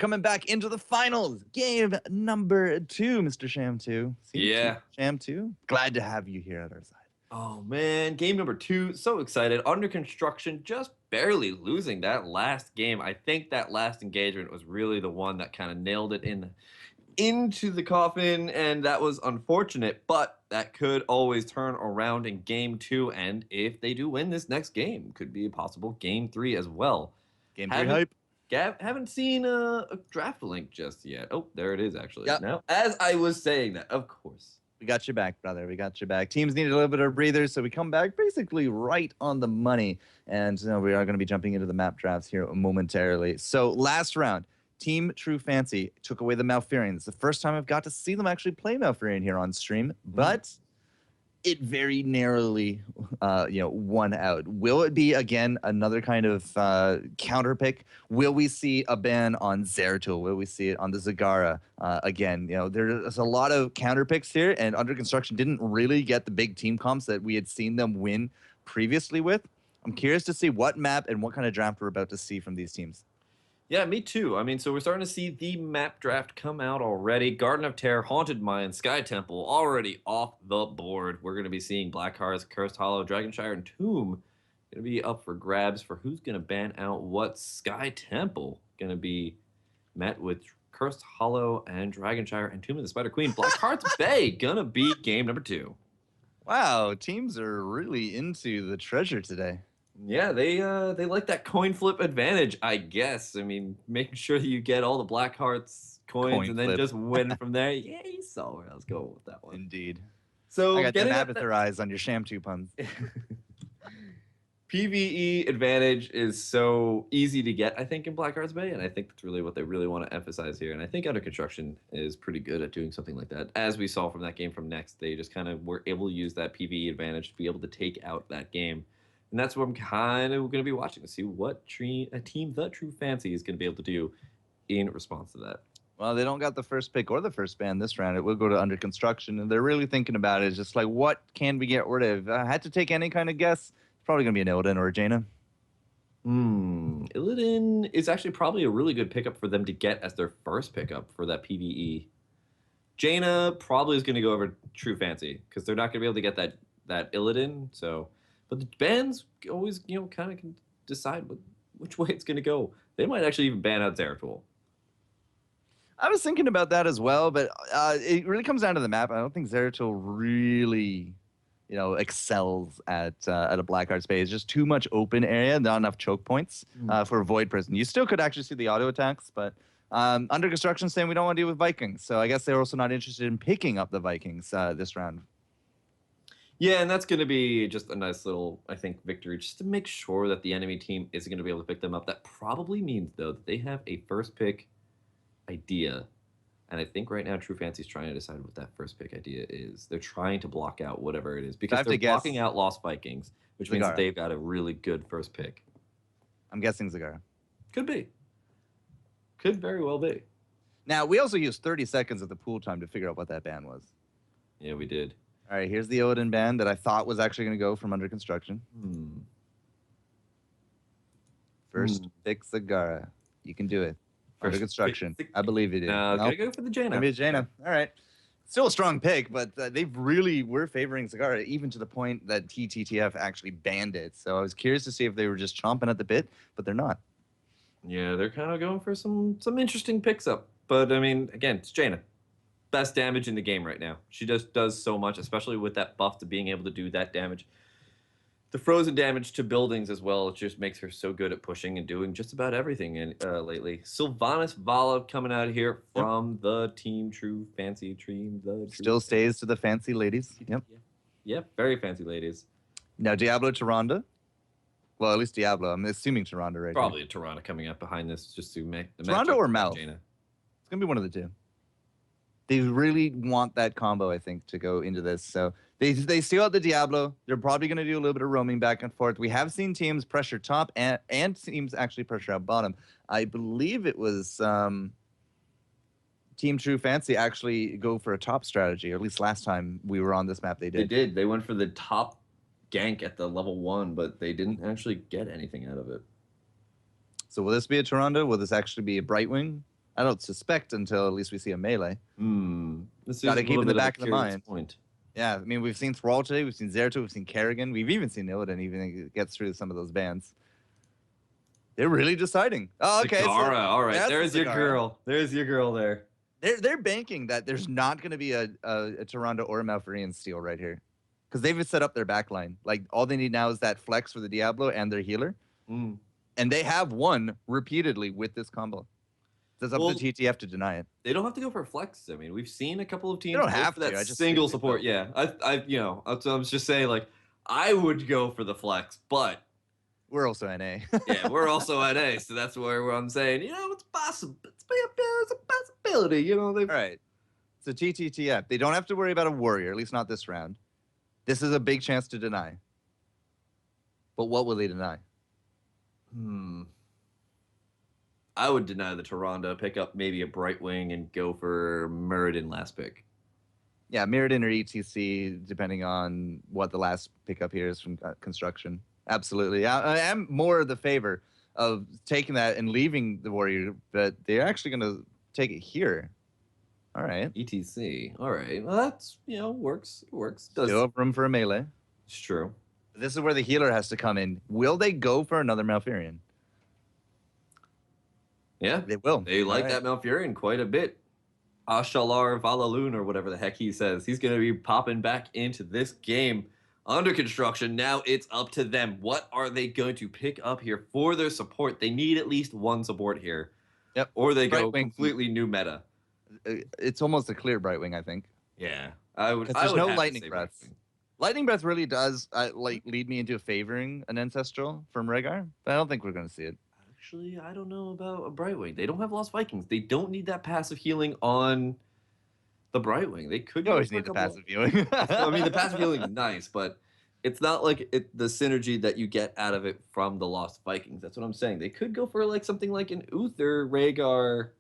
Coming back into the finals, game number 2, Mr. Sham 2. Yeah. Sham 2. Glad to have you here at our side. Oh, man. Game number 2. So excited. Under construction, just barely losing that last game. I think that last engagement was really the one that kind of nailed it into the coffin, and that was unfortunate, but that could always turn around in game 2, and if they do win this next game, could be a possible game 3 as well. Game 3 hype. Haven't seen a draft link just yet. Oh, there it is, actually. Yep. Now, as I was saying that, of course. We got you back, brother. We got you back. Teams needed a little bit of breathers, so we come back basically right on the money. And we are going to be jumping into the map drafts here momentarily. So last round, Team True Fancy took away the Malfurion. It's the first time I've got to see them actually play Malfurion here on stream, but it very narrowly, won out. Will it be, again, another kind of counter pick? Will we see a ban on Zeratul? Will we see it on the Zagara? Again, there's a lot of counter picks here, and Under Construction didn't really get the big team comps that we had seen them win previously with. I'm curious to see what map and what kind of draft we're about to see from these teams. Yeah, me too. I mean, so we're starting to see the map draft come out already. Garden of Terror, Haunted Mine, Sky Temple already off the board. We're going to be seeing Black Hearts, Cursed Hollow, Dragonshire, and Tomb going to be up for grabs for who's going to ban out what. Sky Temple going to be met with Cursed Hollow and Dragonshire and Tomb of the Spider Queen. Black Hearts Bay going to be game number 2. Wow, teams are really into the treasure today. Yeah, they like that coin flip advantage, I guess. I mean, making sure that you get all the Black Hearts coins and then just win from there. Yeah, you saw where I was going with that one. Indeed. So I got the Abathur eyes on your Sham 2 puns. PvE advantage is so easy to get, I think, in Black Hearts Bay, and I think that's really what they really want to emphasize here. And I think Under Construction is pretty good at doing something like that. As we saw from that game from Next, they just kind of were able to use that PvE advantage to be able to take out that game. And that's what I'm kind of going to be watching to see what a team The True Fancy is going to be able to do in response to that. Well, they don't got the first pick or the first ban this round. It will go to Under Construction, and they're really thinking about it. It's just like, what can we get rid of? I had to take any kind of guess. It's probably going to be an Illidan or a Jaina. Illidan is actually probably a really good pickup for them to get as their first pickup for that PvE. Jaina probably is going to go over True Fancy because they're not going to be able to get that Illidan, so... But the bans always, kind of can decide which way it's going to go. They might actually even ban out Zeratul. I was thinking about that as well, but it really comes down to the map. I don't think Zeratul really, excels at a Black Hearts Bay. It's just too much open area, not enough choke points for a Void Prison. You still could actually see the auto attacks, but Under Construction saying we don't want to deal with Vikings. So I guess they're also not interested in picking up the Vikings this round. Yeah, and that's going to be just a nice little, I think, victory, just to make sure that the enemy team isn't going to be able to pick them up. That probably means, though, that they have a first pick idea. And I think right now True Fancy's trying to decide what that first pick idea is. They're trying to block out whatever it is. Because they're blocking out Lost Vikings, which means that they've got a really good first pick. I'm guessing Zagara. Could be. Could very well be. Now, we also used 30 seconds of the pool time to figure out what that ban was. Yeah, we did. All right, here's the Illidan ban that I thought was actually going to go from Under Construction. First pick Zagara. You can do it. Under Construction. I believe you do. No, gotta go for the Jaina. Maybe a Jaina. All right. Still a strong pick, but they really were favoring Zagara, even to the point that TTTF actually banned it. So I was curious to see if they were just chomping at the bit, but they're not. Yeah, they're kind of going for some interesting picks up. But, I mean, again, it's Jaina. Best damage in the game right now. She just does so much, especially with that buff to being able to do that damage. The frozen damage to buildings as well, it just makes her so good at pushing and doing just about everything lately. Sylvanas Vala coming out of here from the Team True Fancy team. Still stays to the fancy ladies. Yep, very fancy ladies. Now Diablo Tyrande. Well, at least Diablo. I'm assuming Tyrande right Probably a Tyrande coming up behind this just to make the Tyrande or Mal. It's going to be one of the two. They really want that combo, I think, to go into this. So they steal out the Diablo. They're probably going to do a little bit of roaming back and forth. We have seen teams pressure top and teams actually pressure out bottom. I believe it was Team True Fancy actually go for a top strategy, or at least last time we were on this map they did. They did. They went for the top gank at the level 1, but they didn't actually get anything out of it. So will this be a Tyrande? Will this actually be a Brightwing? I don't suspect until at least we see a melee. This is Gotta a keep little in the bit of a back of the curious mind. point. Yeah, I mean, we've seen Thrall today, we've seen Zeratul, we've seen Kerrigan, we've even seen Illidan even gets through some of those bans. They're really deciding. Oh, okay. Zagara, So all right. that's There's your Zagara. girl. There's your girl there. They're banking that there's not going to be a Tyrande or a Malfurion steal right here. Because they've set up their backline. Like, all they need now is that flex for the Diablo and their healer. And they have won repeatedly with this combo. It's up to TTF to deny it. They don't have to go for flex. I mean, we've seen a couple of teams don't go have for that to. I just single think they support. will. Yeah, I was just saying, like, I would go for the flex, but we're also NA. Yeah, we're also NA, so that's where I'm saying, it's possible. It's a possibility, All right. So TTTF, they don't have to worry about a warrior, at least not this round. This is a big chance to deny. But what will they deny? I would deny the Tyrande, pick up maybe a Brightwing, and go for Muradin last pick. Yeah, Muradin or ETC, depending on what the last pickup here is from construction. Absolutely. I am more the favor of taking that and leaving the warrior, but they're actually going to take it here. All right. ETC. All right. Well, that's, works. It works. Still have room for a melee. It's true. This is where the healer has to come in. Will they go for another Malfurion? Yeah. They will. They like that Malfurion quite a bit. Ashalar Valaloon, or whatever the heck he says. He's going to be popping back into this game. Under construction. Now it's up to them. What are they going to pick up here for their support? They need at least one support here. Yep. Or they go completely new meta. It's almost a clear Brightwing, I think. Yeah. I would. There's no Lightning Breath. Lightning Breath really does lead me into favoring an Ancestral from Rhaegar, but I don't think we're going to see it. Actually, I don't know about a Brightwing. They don't have Lost Vikings. They don't need that passive healing on the Brightwing. They could always need the passive healing. I mean, the passive healing is nice, but it's not like the synergy that you get out of it from the Lost Vikings. That's what I'm saying. They could go for something like an Uther, Rhaegar.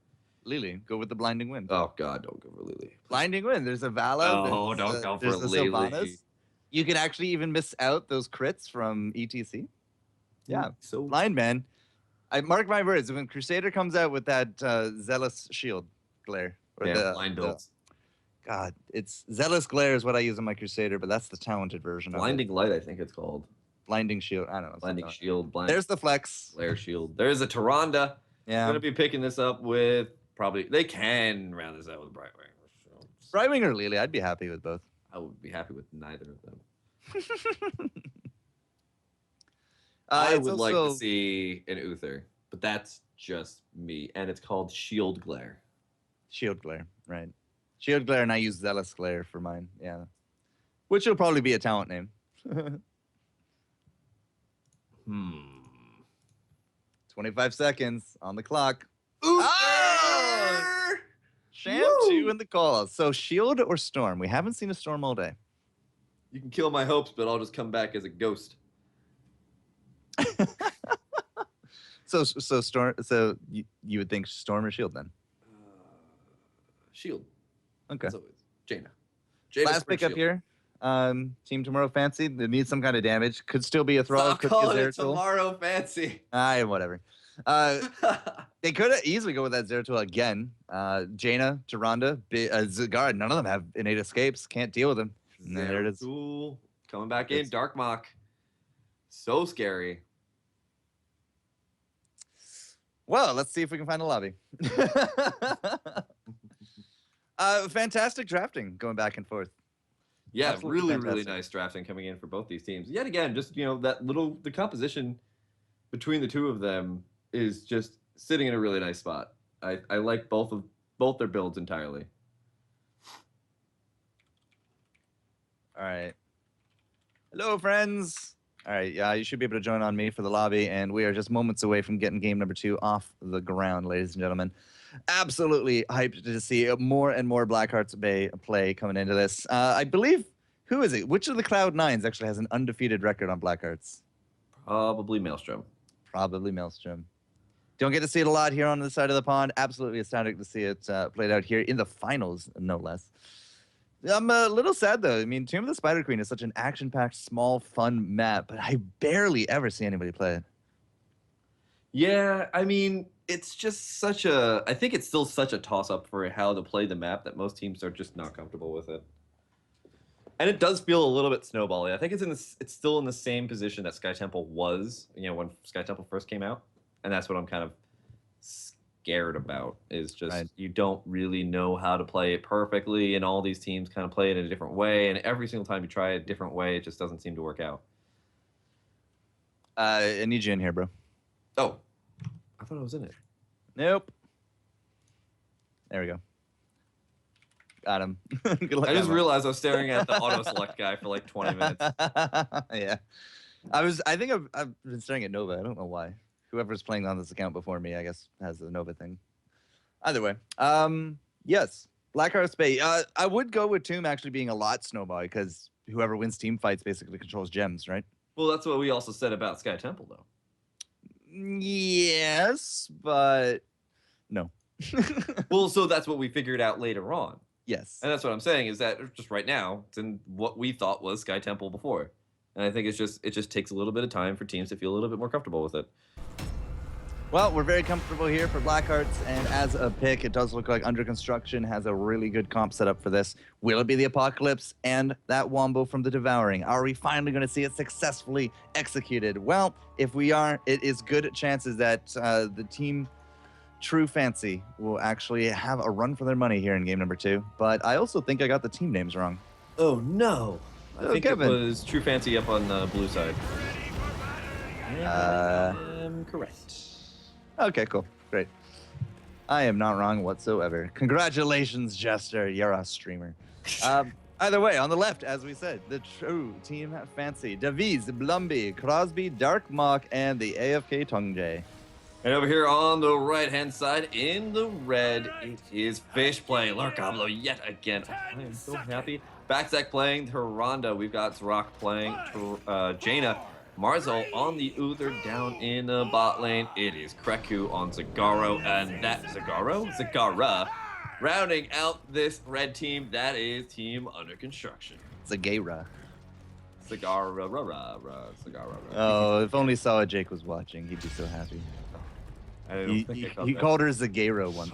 Lily, go with the Blinding Wind. Oh God, don't go for Lily. Blinding Wind. There's a Vala. Oh, don't go for Lily. Sylvanas. You can actually even miss out those crits from ETC. Yeah, so blind man. I mark my words. When Crusader comes out with that Zealous Shield glare, or blind builds. God, it's Zealous Glare is what I use on my Crusader, but that's the talented version. Blinding Light, I think it's called. Blinding Shield. I don't know. Blinding Shield. There's the flex. Glare Shield. There's a Tyrande. Yeah. Going to be picking this up with probably. They can round this out with Brightwing. Brightwing or Lily, I'd be happy with both. I would be happy with neither of them. I would like to see an Uther, but that's just me, and it's called Shield Glare. Shield Glare, right. Shield Glare, and I use Zealous Glare for mine, yeah. Which will probably be a talent name. 25 seconds on the clock. Oh! Sham 2 in the call. So Shield or Storm? We haven't seen a Storm all day. You can kill my hopes, but I'll just come back as a ghost. So Storm. So you would think Storm or Shield then? Shield. Okay. As always. Jaina. Last pickup here. Team Tomorrow Fancy. They need some kind of damage. Could still be a Thrall. Stop calling it Tomorrow Fancy. Whatever. They could easily go with that Zeratul again. Jaina, Tyrande, Zagara. None of them have innate escapes. Can't deal with them. And then there it is. Coming back in. Dark Mach. So scary. Well, let's see if we can find a lobby. Fantastic drafting going back and forth. Yeah, really nice drafting coming in for both these teams. Yet again, just the composition between the two of them is just sitting in a really nice spot. I like both their builds entirely. All right. Hello, friends. All right, yeah, you should be able to join on me for the lobby, and we are just moments away from getting game number 2 off the ground, ladies and gentlemen. Absolutely hyped to see more and more Blackheart's Bay play coming into this. I believe, who is it? Which of the Cloud9s actually has an undefeated record on Blackhearts? Probably Maelstrom. Probably Maelstrom. Don't get to see it a lot here on the side of the pond. Absolutely ecstatic to see it played out here in the finals, no less. I'm a little sad, though. I mean, Tomb of the Spider Queen is such an action-packed, small, fun map, but I barely ever see anybody play it. Yeah, I mean, it's just such a. I think it's still such a toss-up for how to play the map that most teams are just not comfortable with it. And it does feel a little bit snowbally. I think it's still in the same position that Sky Temple was, when Sky Temple first came out, and that's what I'm kind of scared about. Is just you don't really know how to play it perfectly, and all these teams kind of play it in a different way, and every single time you try a different way, it just doesn't seem to work out. I need you in here, bro. Oh, I thought I was in it. Nope. There we go. Got him. I just realized I was staring at the auto select guy for like 20 minutes. Yeah. I think I've been staring at Nova. I don't know why. Whoever's playing on this account before me, I guess, has the Nova thing. Either way. Yes. Blackheart's Bay. I would go with Tomb actually being a lot snowball because whoever wins team fights basically controls gems, right? Well, that's what we also said about Sky Temple, though. Yes, but no. Well, so that's what we figured out later on. Yes. And that's what I'm saying is that just right now, it's in what we thought was Sky Temple before. And I think it just takes a little bit of time for teams to feel a little bit more comfortable with it. Well, we're very comfortable here for Blackhearts, and as a pick, it does look like Under Construction has a really good comp set up for this. Will it be the Apocalypse and that Wombo from the Devouring? Are we finally going to see it successfully executed? Well, if we are, it is good chances that the team True Fancy will actually have a run for their money here in game number 2. But I also think I got the team names wrong. Oh, no. I think Kevin. It was True Fancy up on the blue side. I am correct. Okay, cool. Great. I am not wrong whatsoever. Congratulations, Jester. You're a streamer. Either way, on the left, as we said, the True Team Fancy. Davies, Blumby, Crosby, Dark Mock, and the AFK Tongjae. And over here on the right-hand side, in the red, it is Fish playing Lurkablo yet again. Oh, I am so happy. Backstack playing Tyrande. We've got Zrock playing Jaina. Marzo on the Uther down in the bot lane. It is Kreku on Zagaro, and that Zagara, rounding out this red team. That is Team Under Construction. Zagara. Zagara. Oh, if only Saw Jake was watching, he'd be so happy. He called her Zagara once.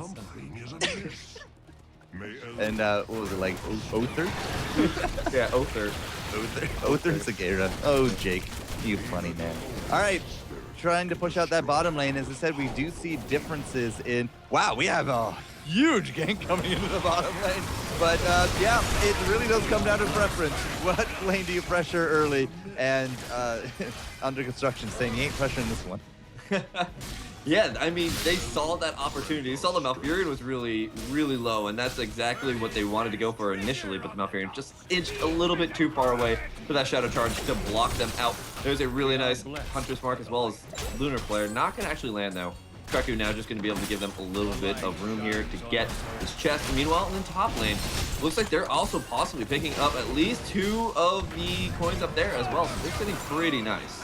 And what was it, like Other? Yeah, Other. Other Zagara. Oh, Jake. You funny man. All right, trying to push out that bottom lane. As I said, we do see differences in... Wow, we have a huge gank coming into the bottom lane. But yeah, it really does come down to preference. What lane do you pressure early? And Under Construction saying he ain't pressuring this one. Yeah, I mean, they saw that opportunity. They saw the Malfurion was really, really low, and that's exactly what they wanted to go for initially, but the Malfurion just inched a little bit too far away for that Shadow Charge to block them out. There's a really nice Hunter's Mark as well as Lunar Flare. Not going to actually land, though. Kreku now just going to be able to give them a little bit of room here to get this chest. Meanwhile, in the top lane, looks like they're also possibly picking up at least 2 of the coins up there as well, so they're sitting pretty nice.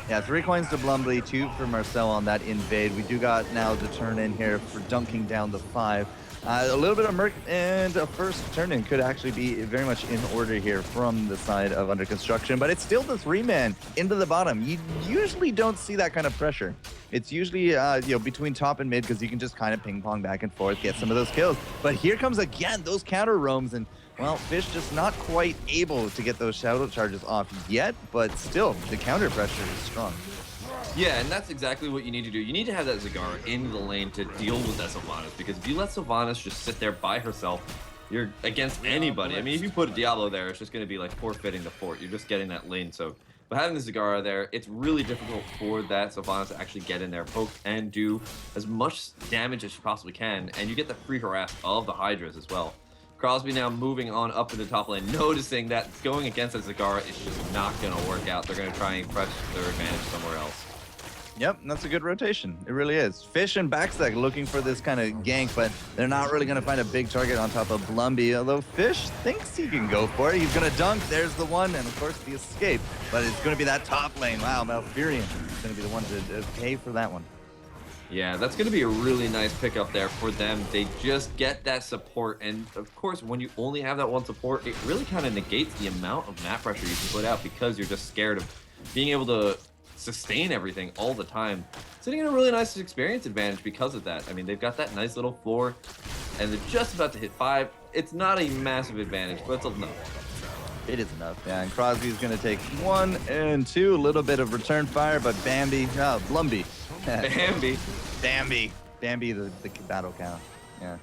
Yeah, 3 coins to Blumbly, 2 for Marcel on that invade. We do got now the turn in here for dunking down the 5. A little bit of Merc and a first turn in could actually be very much in order here from the side of Under Construction, but it's still the 3-man into the bottom. You usually don't see that kind of pressure. It's usually between top and mid because you can just kind of ping pong back and forth, get some of those kills. But here comes again those counter roams, and well, Fish just not quite able to get those Shadow Charges off yet, but still, the counter pressure is strong. Yeah, and that's exactly what you need to do. You need to have that Zagara in the lane to deal with that Sylvanas, because if you let Sylvanas just sit there by herself, you're against anybody. I mean, if you put a Diablo there, it's just going to be like forfeiting the fort. You're just getting that lane. So, but having the Zagara there, it's really difficult for that Sylvanas to actually get in there, poke, and do as much damage as you possibly can, and you get the free harass of the Hydras as well. Crosby now moving on up in the top lane, noticing that going against that Zagara is just not going to work out. They're going to try and press their advantage somewhere else. Yep, that's a good rotation. It really is. Fish and Backstack looking for this kind of gank, but they're not really going to find a big target on top of Blumby, although Fish thinks he can go for it. He's going to dunk. There's the one, and of course the escape. But it's going to be that top lane. Wow, Malfurion is going to be the one to pay for that one. Yeah, that's going to be a really nice pickup there for them. They just get that support, and of course, when you only have that one support, it really kind of negates the amount of map pressure you can put out because you're just scared of being able to sustain everything all the time. sitting in a really nice experience advantage because of that. I mean, they've got that nice little 4, and they're just about to hit 5. It's not a massive advantage, but it's enough. It is enough, yeah. And Crosby's going to take 1 and 2. A little bit of return fire, but Blumby. Bambi, the battle cow. Yeah.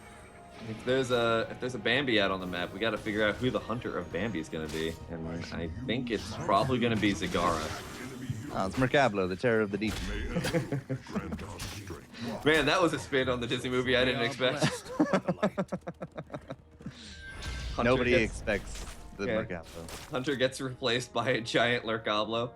If there's a Bambi out on the map, we got to figure out who the hunter of Bambi is going to be, and I think it's probably going to be Zagara. Oh, it's Mercablo, the terror of the deep. Man, that was a spin on the Disney movie I didn't expect. Nobody expects the Mercablo. Hunter gets replaced by a giant Lurkablo.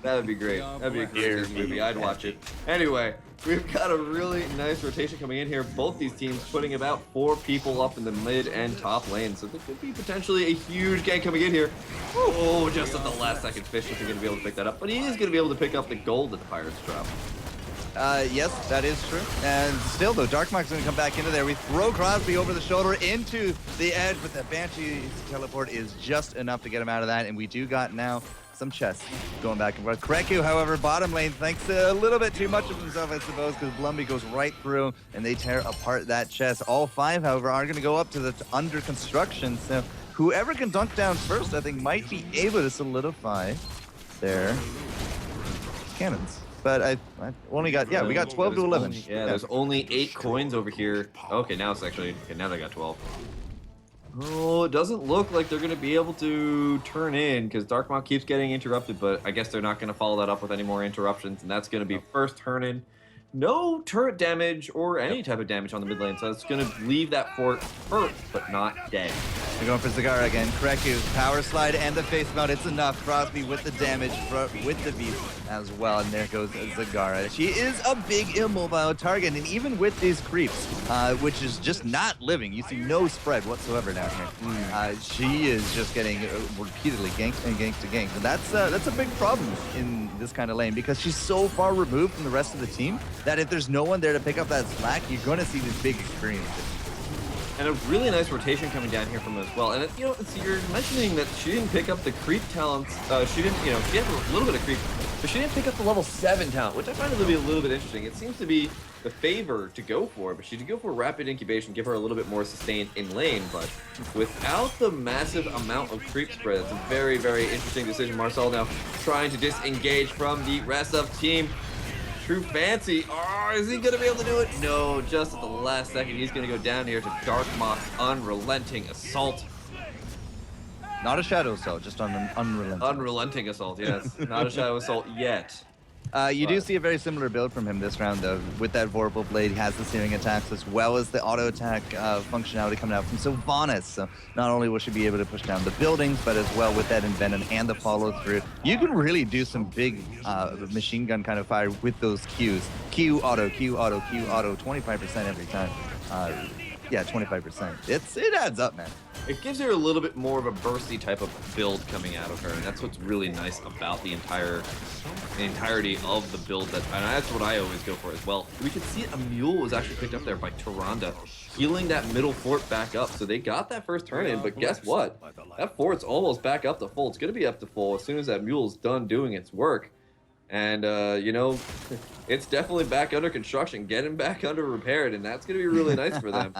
That would be great. That'd be a great Disney movie. I'd watch it. Anyway, we've got a really nice rotation coming in here. Both these teams putting about 4 people up in the mid and top lane. So there could be potentially a huge gank coming in here. Oh, just at the last second, Fish isn't going to be able to pick that up. But he is going to be able to pick up the gold that the Pirates drop. Yes, that is true. And still, though, Darkmark's going to come back into there. We throw Crosby over the shoulder into the edge, but that Banshee's teleport is just enough to get him out of that. And we do got now some chests going back and forth. Kreku, however, bottom lane thinks a little bit too much of himself, I suppose, because Blumby goes right through and they tear apart that chest. All 5, however, are going to go up to the under construction. So whoever can dunk down first, I think, might be able to solidify their cannons. But I only got, we got 12 to 11. There's only 8 coins over here. Okay, now it's actually, now they got 12. Oh, it doesn't look like they're going to be able to turn in because Darkmont keeps getting interrupted, but I guess they're not going to follow that up with any more interruptions, and that's going to be first turn in. No turret damage or any type of damage on the mid lane, so it's going to leave that fort hurt, but not dead. They're going for Zagara again. Kreku, power slide and the face mount. It's enough. Crosby with the damage, with the beast as well. And there goes Zagara. She is a big immobile target. And even with these creeps, which is just not living, you see no spread whatsoever down here. She is just getting repeatedly ganked and ganked and ganked. And that's a big problem in this kind of lane because she's so far removed from the rest of the team that if there's no one there to pick up that slack, you're going to see these big experiences. And a really nice rotation coming down here from her as well. And you're mentioning that she didn't pick up the creep talents. She didn't, she had a little bit of creep, but she didn't pick up the level 7 talent, which I find to be a little bit interesting. It seems to be the favor to go for, but she did go for rapid incubation, give her a little bit more sustain in lane. But without the massive amount of creep spread, it's a very, very interesting decision. Marcel now trying to disengage from the rest of the team. True Fancy. Oh, is he going to be able to do it? No, just at the last second, he's going to go down here to Darkmoth's Unrelenting Assault. Not a Shadow Assault, just on an Unrelenting. Unrelenting Assault, yes. Not a Shadow Assault yet. You do see a very similar build from him this round, though. With that Vorpal Blade, he has the searing attacks as well as the auto attack functionality coming out from Sylvanas. So not only will she be able to push down the buildings, but as well with that Envenom and the follow through, you can really do some big machine gun kind of fire with those Qs. Q auto, Q auto, Q auto, 25% every time. Yeah, 25%. It adds up, man. It gives her a little bit more of a bursty type of build coming out of her, and that's what's really nice about the entirety of the build. And that's what I always go for as well. We can see a mule was actually picked up there by Tyrande, healing that middle fort back up. So they got that first turn in, but guess what? That fort's almost back up to full. It's going to be up to full as soon as that mule's done doing its work. And, it's definitely back under construction, getting back under repaired, and that's going to be really nice for them.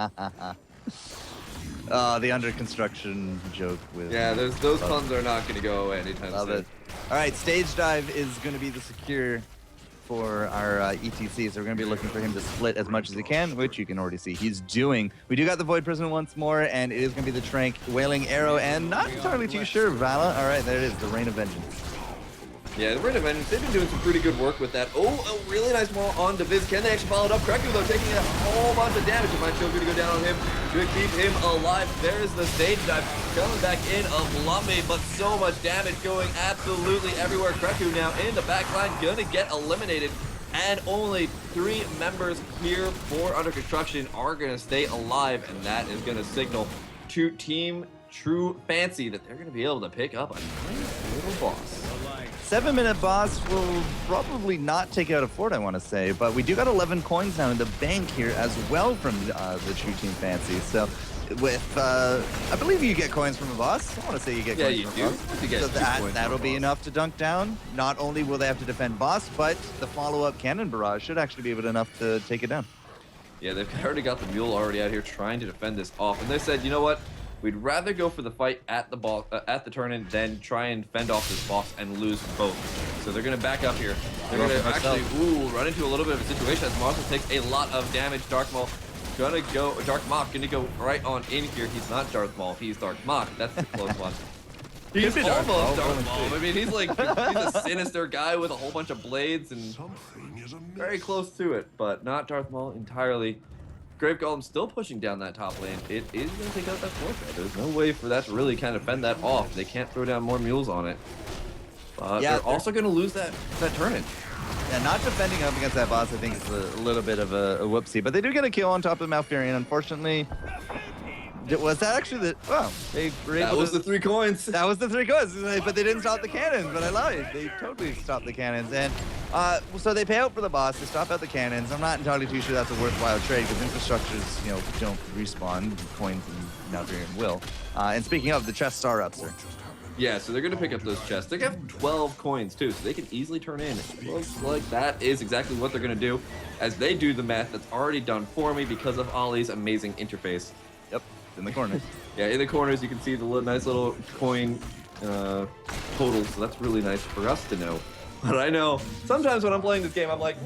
The under construction joke with... Yeah, those puns are not going to go away anytime Love soon. it. All right, Stage Dive is going to be the secure for our ETC, so we're going to be looking for him to split as much as he can, which you can already see he's doing. We do got the Void Prison once more, and it is going to be the Trank, Wailing Arrow, and not entirely too sure, Vala. All right, there it is, the Rain of Vengeance. Yeah, the Rain of Vengeance, they've been doing some pretty good work with that. Oh, a really nice one on Diviz. Can they actually follow it up? Kreku, though, taking a whole bunch of damage. It might feel good to go down on him to keep him alive. There's the Stage Dive coming back in of Lummy, but so much damage going absolutely everywhere. Kreku now in the back line, gonna get eliminated. And only 3 members here for Under Construction are gonna stay alive, and that is gonna signal to Team True Fancy that they're gonna be able to pick up a nice little boss. 7-minute boss will probably not take out a fort, I want to say, but we do got 11 coins now in the bank here as well from the True Team Fancy. So with, I believe you get coins from a boss. I want to say you get coins from a boss. You get So 2 coins from that'll a be boss. enough to dunk down. Not only will they have to defend boss, but the follow-up cannon barrage should actually be enough to take it down. Yeah, they've already got the mule already out here trying to defend this off, and they said, you know what? We'd rather go for the fight at the at the tournament than try and fend off this boss and lose both. So they're gonna back up here. They're gonna actually run into a little bit of a situation as Monster takes a lot of damage. Dark Maul gonna go. Dark Mach gonna go right on in here. He's not Darth Maul. He's Dark Mach. That's the close one. He's almost Darth Maul. I mean, he's like he's a sinister guy with a whole bunch of blades and very close to it, but not Darth Maul entirely. Grave Golem still pushing down that top lane. It is going to take out that fortress. There's no way for that to really kind of fend that off. They can't throw down more mules on it. But Yeah, they're also going to lose that turn-in. Yeah, not defending up against that boss, I think, is a little bit of a whoopsie. But they do get a kill on top of Malfurion. Unfortunately, was that actually the... Wow, they were able That was to... the 3 coins. That was the 3 coins, but they didn't stop the cannons. But I lied. They totally stopped the cannons. And so they pay out for the boss. They stop out the cannons. I'm not entirely too sure that's a worthwhile trade because infrastructures, you know, don't respawn. Coins and Malfurion will. And speaking of, the chests are up, sir. Yeah, so they're going to pick up those chests. They have 12 coins, too, so they can easily turn in. It looks like that is exactly what they're going to do as they do the math that's already done for me because of Ollie's amazing interface. Yep, in the corners. Yeah, in the corners you can see the nice little coin totals, so that's really nice for us to know. But I know sometimes when I'm playing this game, I'm like,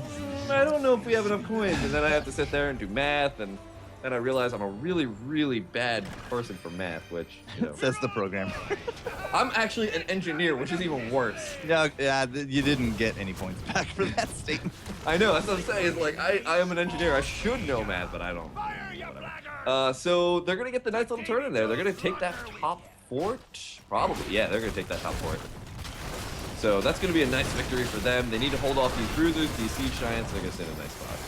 I don't know if we have enough coins, and then I have to sit there and do math, and then I realize I'm a really, really bad person for math, which, you know. Says the program. I'm actually an engineer, which is even worse. No, yeah, you didn't get any points back for that statement. I know, that's what I'm saying. It's like, I am an engineer. I should know math, but I don't. Whatever. So they're going to get the nice little turn in there. They're going to take that top fort. Probably, yeah, they're going to take that top fort. So that's going to be a nice victory for them. They need to hold off these bruisers, these siege giants. They're going to sit in a nice spot.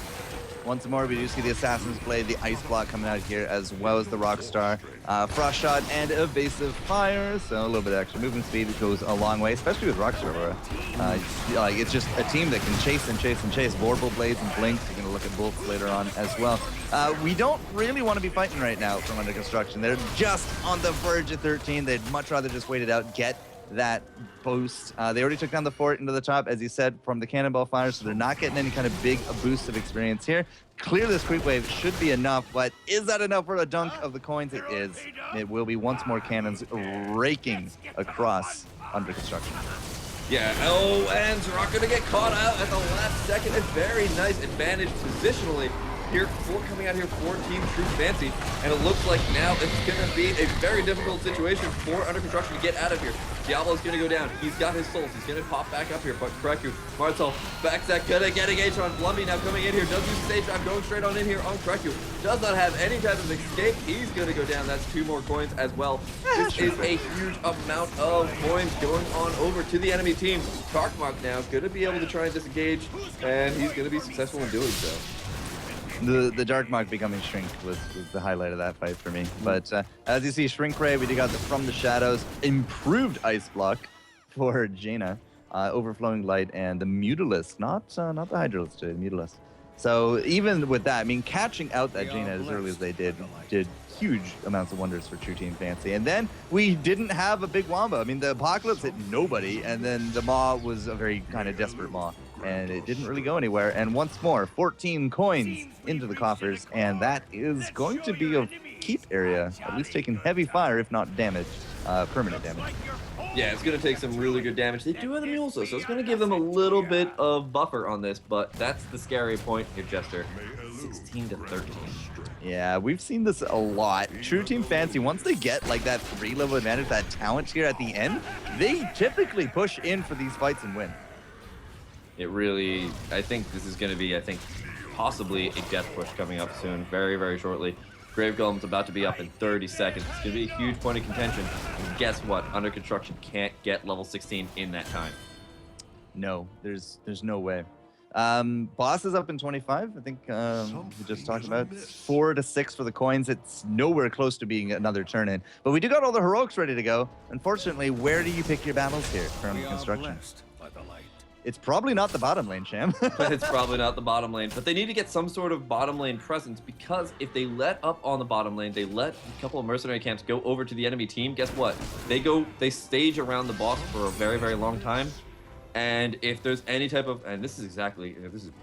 Once more, we do see the Assassin's Blade, the Ice Block coming out here, as well as the Rockstar. Frost Shot and Evasive Fire, so a little bit of extra movement speed goes a long way, especially with Rockstar. Like, it's just a team that can chase and chase and chase. Vorpal Blades and Blinks, you're going to look at both later on as well. We don't really want to be fighting right now from under construction. They're just on the verge of 13. They'd much rather just wait it out, get that boost. They already took down the fort into the top, as you said, from the cannonball fire, so they're not getting any kind of big boost of experience here. Clear this creep wave should be enough, but is that enough for a dunk of the coins? It is. It will be once more cannons raking across under construction. Yeah, oh, and Zrock going to get caught out at the last second. A very nice advantage positionally here coming out here for Team True Fancy, and it looks like now it's going to be a very difficult situation for Under Construction to get out of here. Diablo's going to go down. He's got his souls. He's going to pop back up here, but Kreku, Martel, backstack, gonna get engaged on Blumby now coming in here. Does use stage drive, going straight on in here on Kreku. Does not have any type of escape. He's going to go down. That's 2 more coins as well. This is a huge amount of coins going on over to the enemy team. Tarkmark now is going to be able to try and disengage, and he's going to be successful in doing so. The Dark Mark becoming Shrink was the highlight of that fight for me. But as you see, Shrink Ray, we do got the From the Shadows, improved Ice Block for Jaina, Overflowing Light, and the Mutalisk, not the Hydralisk, the Mutalisk. So even with that, I mean, catching out that Jaina as early as they did huge amounts of wonders for True Team Fancy. And then we didn't have a big Wamba. I mean, the Apocalypse hit nobody, and then the Maw was a very kind of desperate Maw, and it didn't really go anywhere. And once more, 14 coins into the coffers, and that is going to be a keep area, at least taking heavy fire, if not damage, permanent damage. Yeah, it's going to take some really good damage. They do have the mules, though, so it's going to give them a little bit of buffer on this, but that's the scary point here, Jester. 16 to 13. Yeah, we've seen this a lot. True Team Fancy, once they get like that 3-level advantage, that talent here at the end, they typically push in for these fights and win. It really, I think this is going to be, possibly a death push coming up soon, very, very shortly. Grave Golem's about to be up in 30 seconds. It's going to be a huge point of contention. And guess what? Under Construction can't get level 16 in that time. No, there's no way. Boss is up in 25. I think we just talked about 4 to 6 for the coins. It's nowhere close to being another turn in. But we do got all the heroics ready to go. Unfortunately, where do you pick your battles here from construction? It's probably not the bottom lane, Sham. It's probably not the bottom lane, but they need to get some sort of bottom lane presence, because if they let up on the bottom lane, they let a couple of mercenary camps go over to the enemy team, guess what? They stage around the boss for a very, very long time. And if there's any type of, and this is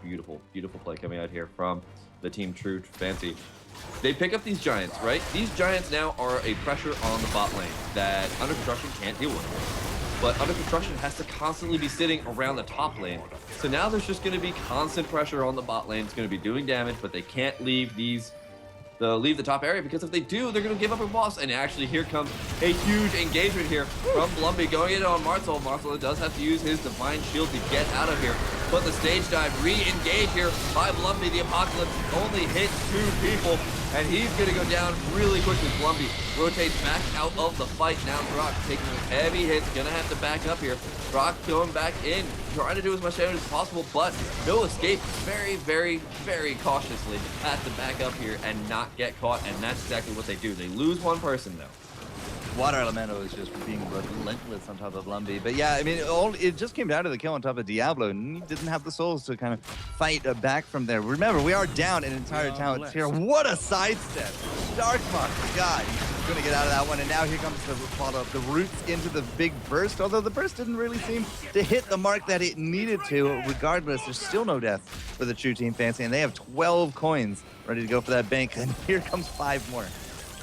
beautiful, beautiful play coming out here from the team True Fancy. They pick up these giants, right? These giants now are a pressure on the bot lane that Under Construction can't deal with. But Under Construction has to constantly be sitting around the top lane. So now there's just going to be constant pressure on the bot lane. It's going to be doing damage, but they can't leave the top area, because if they do, they're going to give up a boss. And actually, here comes a huge engagement here from Blumby going in on Marcel. Marcel does have to use his Divine Shield to get out of here. But the stage dive re-engage here by Blumby. The Apocalypse only hit 2 people, and he's going to go down really quickly. Blumby rotates back out of the fight. Now Brock taking heavy hits, going to have to back up here. Brock going back in, trying to do as much damage as possible, but no escape. Very, very, very cautiously has to back up here and not get caught, and that's exactly what they do. They lose one person, though. Water Elemental is just being relentless on top of Lumby. But yeah, I mean, it just came down to the kill on top of Diablo, and he didn't have the souls to kind of fight back from there. Remember, we are down an entire town here. What a sidestep. Darkmock, God, he's going to get out of that one. And now here comes the follow-up, the roots into the big burst, although the burst didn't really seem to hit the mark that it needed to. Regardless, there's still no death for the True Team Fancy, and they have 12 coins ready to go for that bank, and here comes 5 more.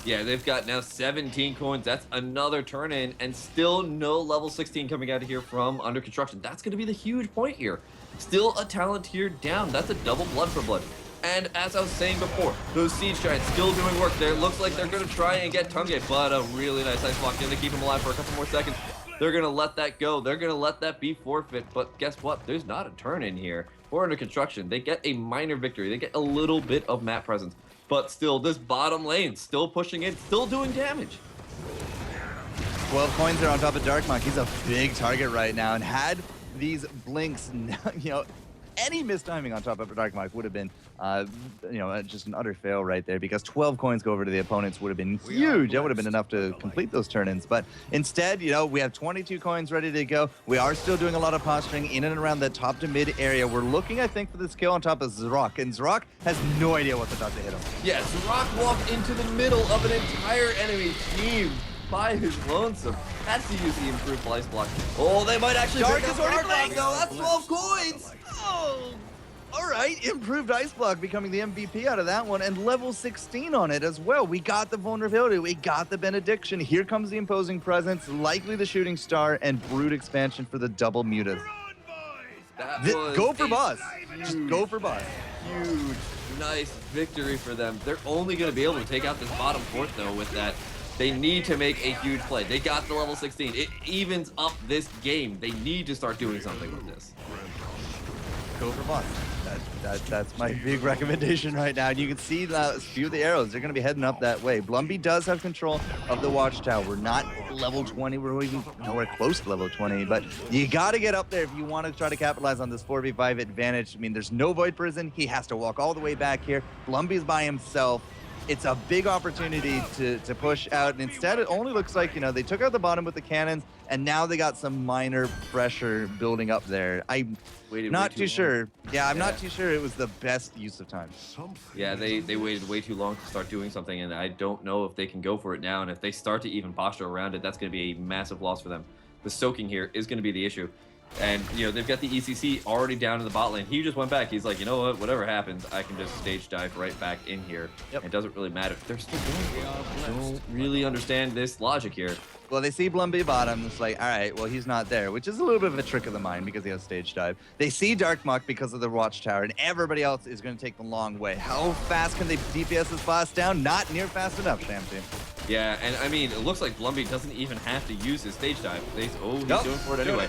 Yeah, they've got now 17 coins. That's another turn in, and still no level 16 coming out of here from Under Construction. That's going to be the huge point here. Still a talent tier down. That's a double blood for blood. And as I was saying before, those Siege Giants still doing work there. Looks like they're going to try and get Tunge, but a really nice ice block. Going to keep him alive for a couple more seconds. They're going to let that go. They're going to let that be forfeit. But guess what? There's not a turn in here for Under Construction. They get a minor victory. They get a little bit of map presence. But still, this bottom lane still pushing in, still doing damage. 12 coins are on top of Darkmock. He's a big target right now, and had these blinks, you know, any mistiming on top of Darkmock would have been, you know, just an utter fail right there, because 12 coins go over to the opponents would have been huge. That would have been enough to complete those turn-ins. But instead, you know, we have 22 coins ready to go. We are still doing a lot of posturing in and around the top to mid area. We're looking, I think, for this kill on top of Zrock, and Zrock has no idea what's about to hit him. Yeah, Zrock walked into the middle of an entire enemy team by his lonesome. Has to use the improved ice block. Oh, they might actually Dark pick is up already Dark playing. though. That's 12 coins. Oh, all right. Improved ice block becoming the MVP out of that one, and level 16 on it as well. We got the vulnerability. We got the benediction. Here comes the imposing presence, likely the shooting star, and brood expansion for the double mutas. Go for boss. Just go for boss. Huge, nice victory for them. They're only going to be able to take out this bottom fort though with that. They need to make a huge play. They got the level 16. It evens up this game. They need to start doing something with this. Go for boss. That's my big recommendation right now. And you can see a few of the arrows. They're going to be heading up that way. Blumby does have control of the watchtower. We're not level 20. We're even nowhere close to level 20. But you got to get up there if you want to try to capitalize on this 4v5 advantage. I mean, there's no Void Prison. He has to walk all the way back here. Blumby's by himself. It's a big opportunity to push out, and instead it only looks like, you know, they took out the bottom with the cannons, and now they got some minor pressure building up there. I'm not too sure. Yeah, I'm not too sure it was the best use of time. Yeah, they waited way too long to start doing something, and I don't know if they can go for it now, and if they start to even posture around it, that's going to be a massive loss for them. The soaking here is going to be the issue. And, you know, they've got the ECC already down in the bot lane. He just went back. He's like, you know what? Whatever happens, I can just stage dive right back in here. Yep. It doesn't really matter. They're still doing it. I don't really understand this logic here. Well, they see Blumby bottom. It's like, all right, well, he's not there, which is a little bit of a trick of the mind because he has stage dive. They see Darkmock because of the watchtower, and everybody else is going to take the long way. How fast can they DPS this boss down? Not near fast enough, Sham Team. Yeah, and I mean, it looks like Blumby doesn't even have to use his stage dive. He's doing for it anyway.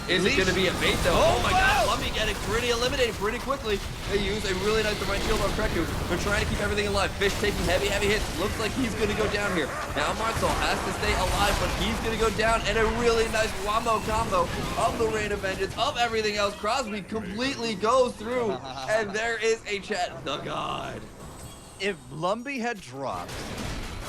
Is it going to be a bait though? Oh my god, Blumby getting pretty eliminated pretty quickly. They use a really nice Divine Shield on Kreku. They're trying to keep everything alive. Fish taking heavy hits. Looks like he's going to go down here. Now Marcel has to stay alive, but he's going to go down, and a really nice Wombo combo of the Rain of Vengeance, of everything else. Crosby completely goes through, and there is a chat. The god. If Blumby had dropped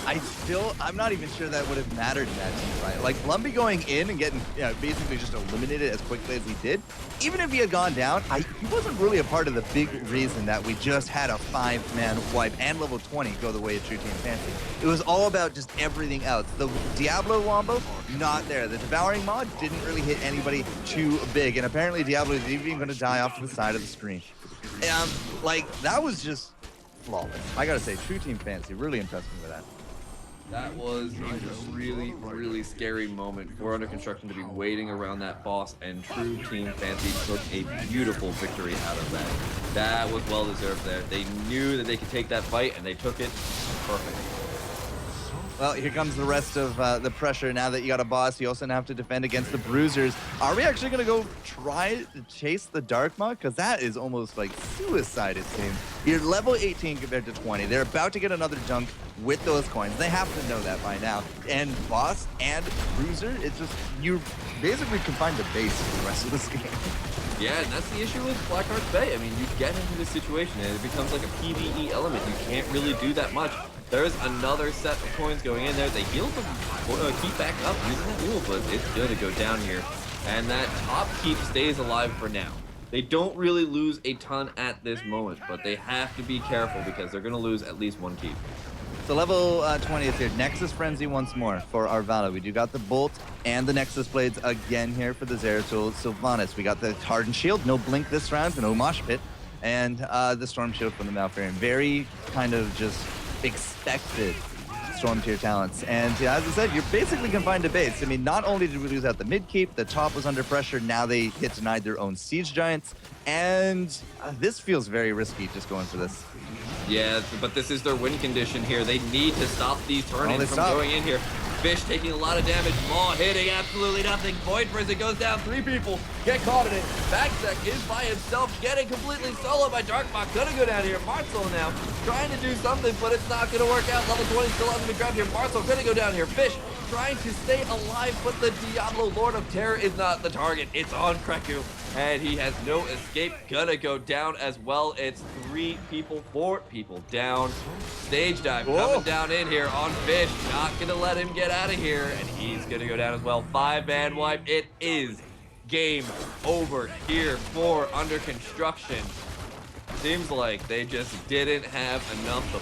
I'm not even sure that would have mattered in that team fight. Like, Lumpy going in and getting basically just eliminated as quickly as he did, even if he had gone down, he wasn't really a part of the big reason that we just had a 5-man wipe and level 20 go the way of True Team Fancy. It was all about just everything else. The Diablo wombo, not there. The Devouring mod didn't really hit anybody too big, and apparently Diablo is even going to die off to the side of the screen. Like, that was just flawless. I gotta say, True Team Fancy really impressed me with that. That was a really, really scary moment for Under Construction to be waiting around that boss, and True Team Fancy took a beautiful victory out of that. That was well deserved there. They knew that they could take that fight, and they took it perfect. Well, here comes the rest of the pressure. Now that you got a boss, you also have to defend against the Bruisers. Are we actually going to go try to chase the Dark Maw? Because that is almost like suicide, it seems. You're level 18 compared to 20. They're about to get another dunk with those coins. They have to know that by now. And boss and Bruiser, it's just, you basically confined to base for the rest of this game. Yeah, and that's the issue with Blackheart's Bay. I mean, you get into this situation and it becomes like a PvE element. You can't really do that much. There's another set of coins going in there. They heal them, keep back up using that heal, but it's going to go down here. And that top keep stays alive for now. They don't really lose a ton at this moment, but they have to be careful because they're going to lose at least one keep. So level 20 is here. Nexus Frenzy once more for Arvala. We do got the Bolt and the Nexus Blades again here for the Zeratul Sylvanas. We got the Hardened Shield, no Blink this round, no Mosh Pit, and the Storm Shield from the Malfurion. Very kind of just expected Storm tier talents. And as I said, you're basically confined to base. I mean, not only did we lose out the mid keep, the top was under pressure, now they get denied their own Siege Giants, and this feels very risky just going for this. Yeah, but this is their win condition here. They need to stop these turn-ins from going in here. Fish taking a lot of damage. Maw hitting absolutely nothing. Void Prison goes down. 3 people get caught in it. Backsec is by himself, getting completely solo by Darkmock. Gonna go down here. Marcel now trying to do something, but it's not gonna work out. Level 20 still hasn't been grabbed here. Marcel gonna go down here. Fish trying to stay alive, but the Diablo Lord of Terror is not the target. It's on Kreku, and he has no escape. Gonna go down as well. It's 3 people, 4 people down. Stage dive coming down in here on Fish. Not gonna let him get out of here, and he's gonna go down as well. 5-man wipe. It is game over here for Under Construction. Seems like they just didn't have enough to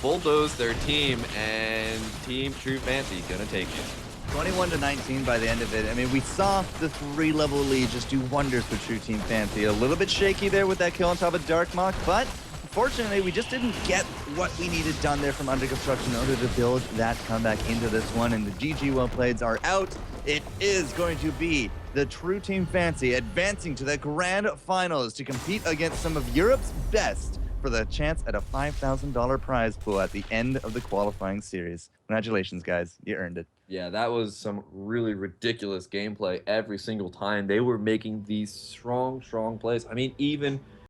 bulldoze their team, and Team True Fancy gonna take it. 21-19 by the end of it. I mean, we saw the 3-level lead just do wonders for True Team Fancy. A little bit shaky there with that kill on top of Darkmock, but unfortunately, we just didn't get what we needed done there from Under Construction in order to build that comeback into this one, and the GG well playeds are out. It is going to be the True Team Fancy advancing to the grand finals to compete against some of Europe's best for the chance at a $5,000 prize pool at the end of the qualifying series. Congratulations, guys. You earned it. Yeah, that was some really ridiculous gameplay every single time. They were making these strong plays. I mean, even